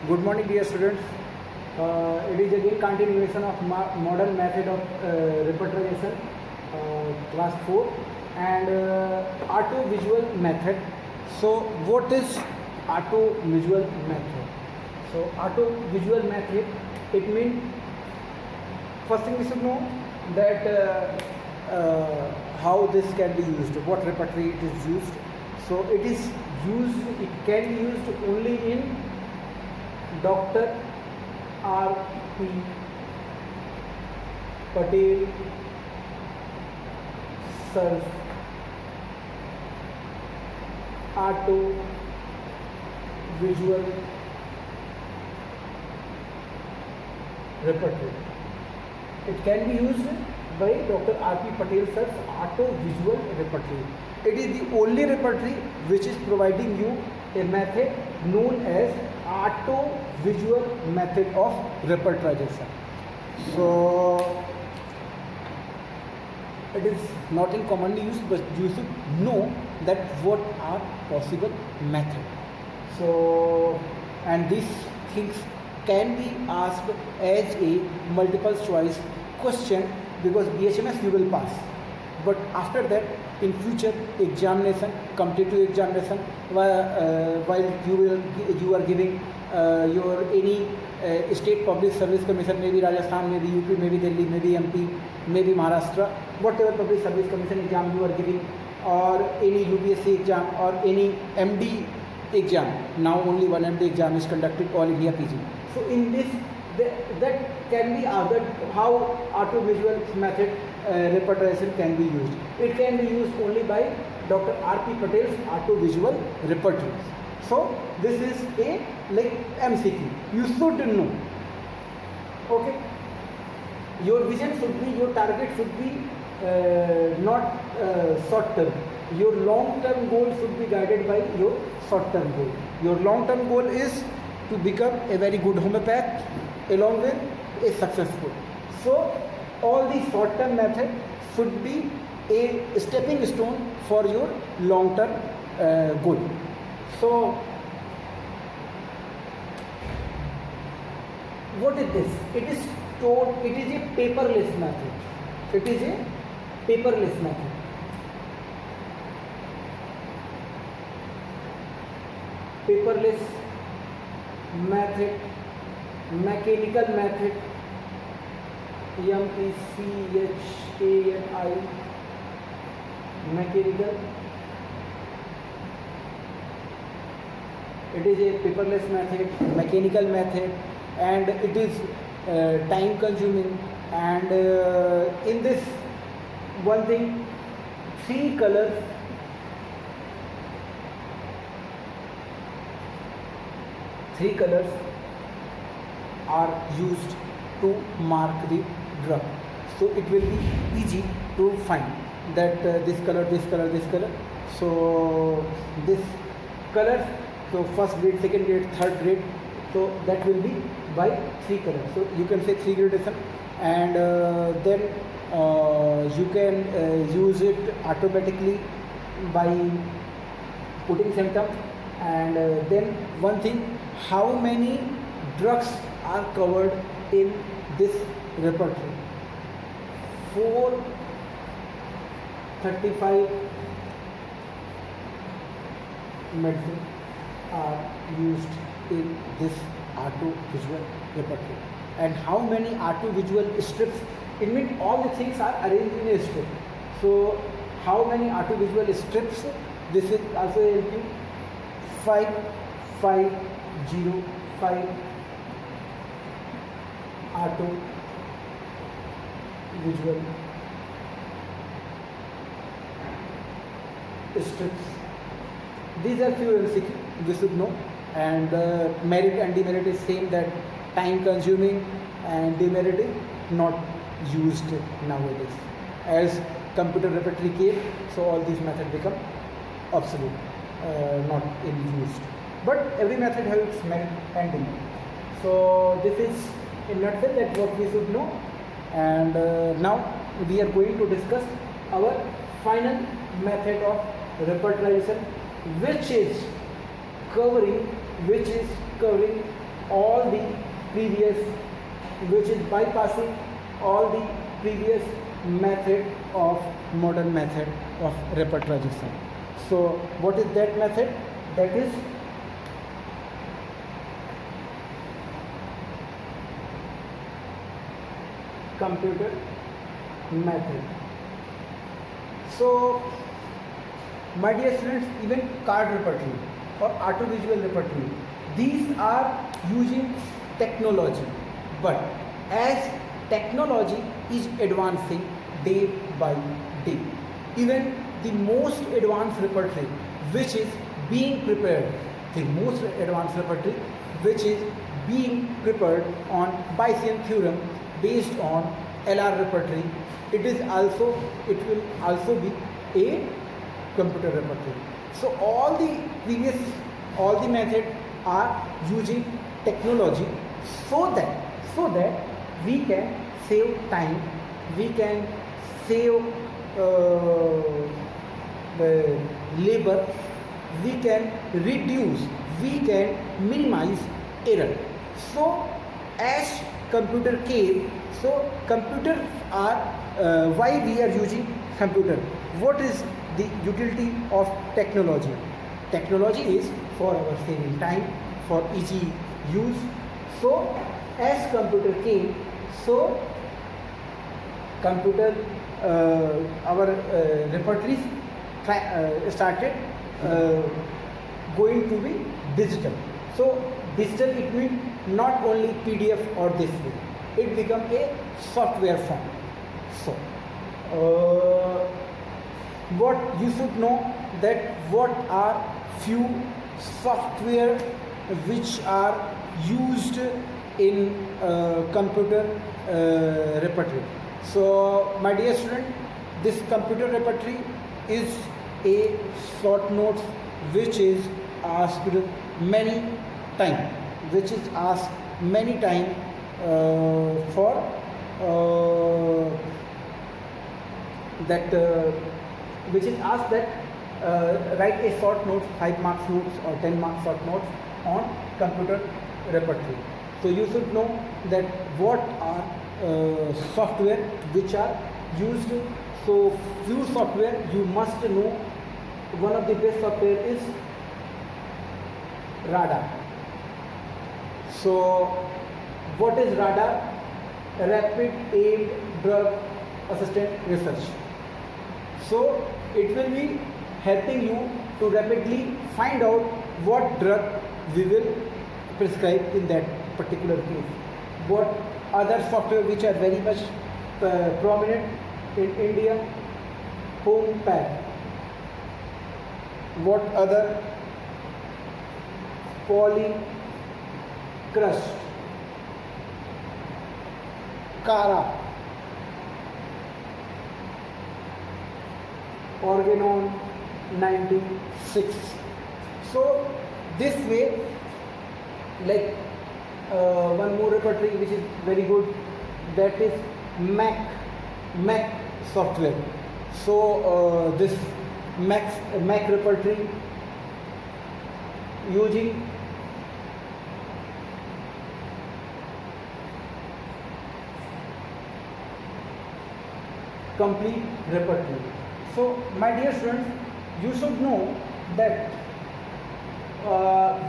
Good morning, dear students. It is again continuation of modern method of repertorization, class 4, and auto-visual method. So, what is auto-visual method? So, auto-visual method, it means first thing we should know that how this can be used, what repertory it is used. So, it can be used only in Dr. R.P. Patel Sir's auto visual repertory. It can be used by Dr. R.P. Patel Sir's auto visual repertory. It is the only repertory which is providing you a method known as auto visual method of repertorization. So it is not in commonly used, but you should know that what are possible methods. So, and these things can be asked as a multiple choice question, because BHMS you will pass, but after that in future examination, competitive examination, while you are giving your any state public service commission, maybe Rajasthan, maybe UP, maybe Delhi, maybe MP, maybe Maharashtra, whatever public service commission exam you are giving, or any UPSC exam or any MD exam. Now only one MD exam is conducted, all India PG. So in this, that can be asked how auto visual method repertorization can be used. It can be used only by Dr. R.P. Patel's auto visual repertory. So this is a like MCQ. You should know. Okay. Your vision should be, your target should be not short term. Your long term goal should be guided by your short term goal. Your long term goal is to become a very good homeopath along with a successful. So all these short term methods should be a stepping stone for your long term goal. So what is this? It is a paperless method. It is a paperless method. Paperless method, mechanical method, MECHANI, mechanical. It is a paperless method, mechanical method, and it is time consuming, and in this one thing, three colors are used to mark the drug. So it will be easy to find that this color, this color, this color. So this colors, so first grade, second grade, third grade, so that will be by three colors. So you can say three gradation, and then you can use it automatically by putting symptoms. And then one thing, how many drugs are covered in this repertory? 435 medicines are used in this auto visual repertory. And how many auto visual strips? It means all the things are arranged in a strip. So how many auto visual strips? This is also LQ 5505 auto visual strips. These are few MCQ we should know, and merit and demerit is same, that time consuming and demerit is not used nowadays. As computer repertory came, so all these methods become obsolete, not in used. But every method has its merit and demerit. So this is in nutshell that what we should know. And now we are going to discuss our final method of repertorization, which is covering all the previous, which is bypassing all the previous method of modern method of repertorization. So what is that method? That is computer method. So my dear students, even card repertory or audiovisual repertory, these are using technology, but as technology is advancing day by day, even the most advanced repertory which is being prepared, the most advanced repertory which is being prepared on Bayesian theorem based on LR repertory, it will also be a computer repertory. So all the methods are using technology so that we can save time, we can save the labor, we can reduce, we can minimize error. So as computer came, so computers are why we are using computer. What is the utility of technology? Technology is for our saving time, for easy use. So as computer came, so computer our repertories started going to be digital. So digital, it means not only PDF or this way, it become a software form. So what you should know, that what are few software which are used in computer repertory. So my dear student, this computer repertory is a short notes which is asked many time, for that which is asked that write a short notes, 5 marks notes or 10 marks short notes on computer repertory. So you should know that what are software which are used. So few software you must know. One of the best software is RADA. So what is RADA? Rapid Aimed Drug Assisted Research. So it will be helping you to rapidly find out what drug we will prescribe in that particular case. What other software which are very much prominent in India? HomePad. What other? Polycrust, Cara, Organon 96. So this way, like one more repertory which is very good, that is Mac software. So this Mac repertory using complete repertory. So my dear students, you should know that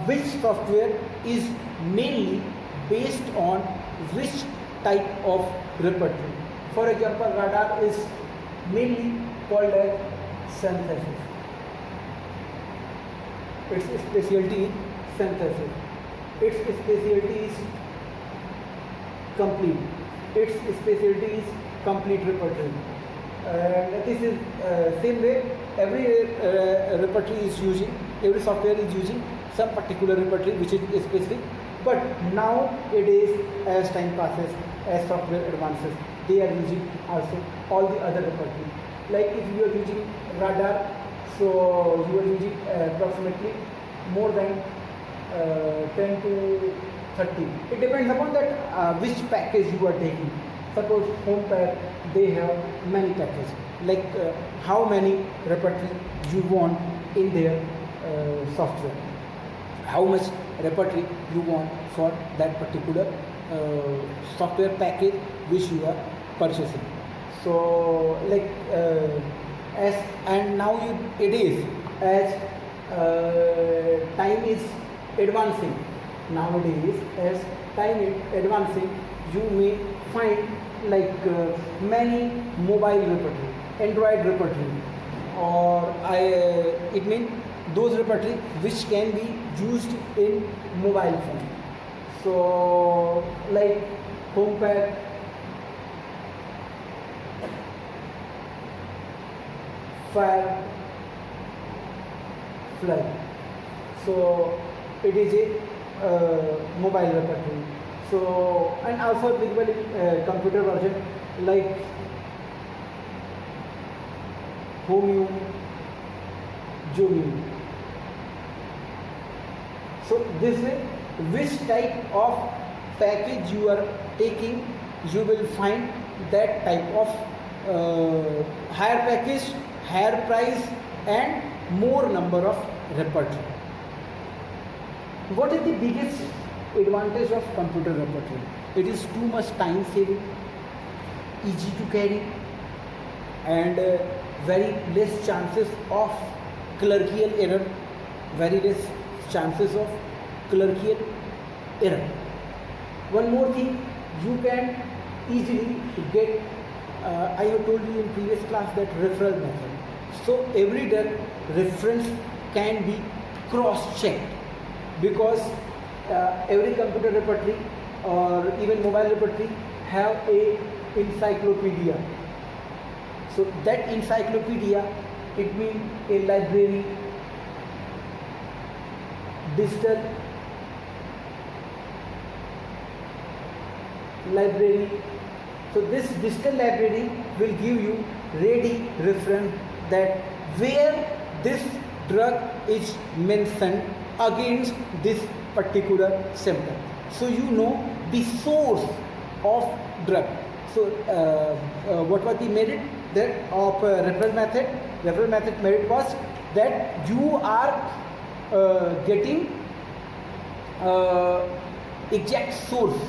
which software is mainly based on which type of repertory. For example, radar is mainly called as synthesis. Its specialty is synthesis. Its specialty is complete. Its specialty is complete repertory. This is same way every repertory is using, every software is using some particular repertory which is specific. But nowadays, as time passes, as software advances, they are using also all the other repertory. Like if you are using radar, so you are using approximately more than 10 to 30. It depends upon that which package you are taking. Suppose HomePad, they have many packages, like how many repertory you want in their software. how much repertory you want for that particular software package which you are purchasing. So like as and now it is as time is advancing nowadays, as time is advancing, you may find like many mobile repertory, Android repertory, or it means those repertory which can be used in mobile phone. So like HomePad, Firefly. So it is a mobile repertory. So and also applicable in computer version like Homeo, Jomeo. So this is which type of package you are taking, you will find that type of higher package, higher price and more number of repertory. What is the biggest advantage of computer repertory? It is too much time saving, easy to carry, and very less chances of clerical error, very less chances of clerical error. One more thing, you can easily get, I have told you in previous class that referral method. So every reference can be cross-checked, because every computer repertory or even mobile repertory have a encyclopedia. So that encyclopedia, it means a library, digital library. So this digital library will give you ready reference that where this drug is mentioned against this particular symptom. So you know the source of drug. So what was the merit that of referral method? Referral method merit was that you are getting exact source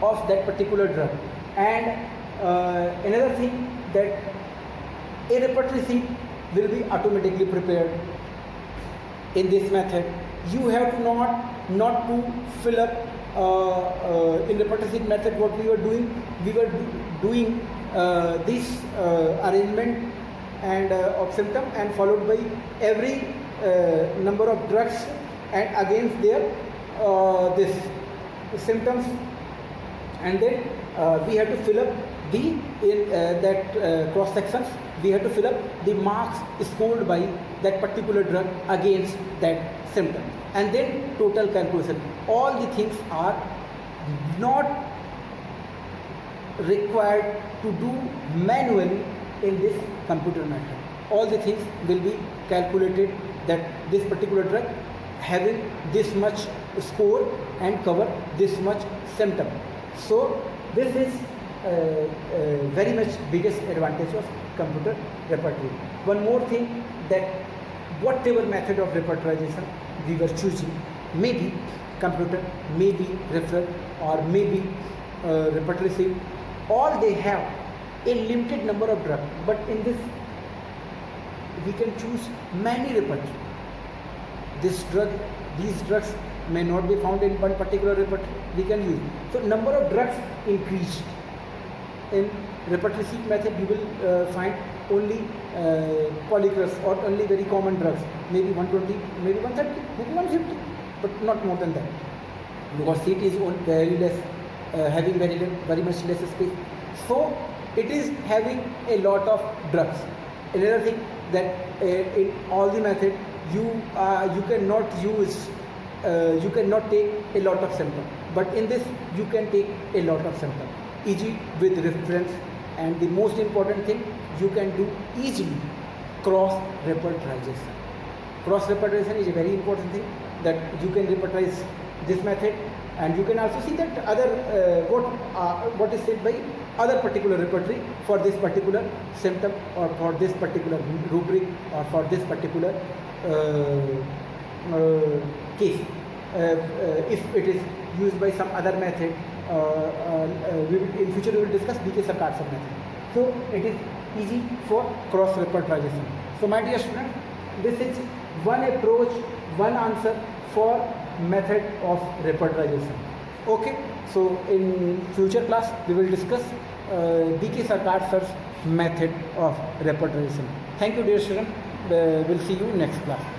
of that particular drug. And another thing, that a repertory sheet will be automatically prepared in this method. You have to not to fill up in repertory sheet method. What we were doing this arrangement and of symptom, and followed by every number of drugs and against their this symptoms, and then we have to fill up the that cross sections. We have to fill up the marks scored by that particular drug against that symptom, and then total calculation. All the things are not required to do manually in this computer method. All the things will be calculated, that this particular drug having this much score and cover this much symptom. So this is very much biggest advantage of computer repertory. One more thing, that whatever method of repertorization we were choosing, maybe computer, maybe referral, or maybe repertory sheet, all they have a limited number of drugs, but in this we can choose many repertory. These drugs may not be found in one particular repertory, we can use. So number of drugs increased. In repertory sheet method you will find only polycrus or only very common drugs, maybe 120, maybe 130, maybe 150, but not more than that, because sheet is very less, having very much less space. So it is having a lot of drugs. Another thing, that in all the method you cannot use, you cannot take a lot of symptom, but in this you can take a lot of symptom, easy with reference. And the most important thing, you can do easily cross repertorization. Cross repertorization is a very important thing, that you can repertorize this method, and you can also see that other what is said by other particular repertory for this particular symptom, or for this particular rubric, or for this particular case. if it is used by some other method. In future we will discuss DK Sarkar sub method. So it is easy for cross repertorization. So my dear student, this is one approach, one answer for method of repertorization. Okay, so in future class we will discuss DK Sarkar sir's method of repertorization. Thank you dear student. We'll see you next class.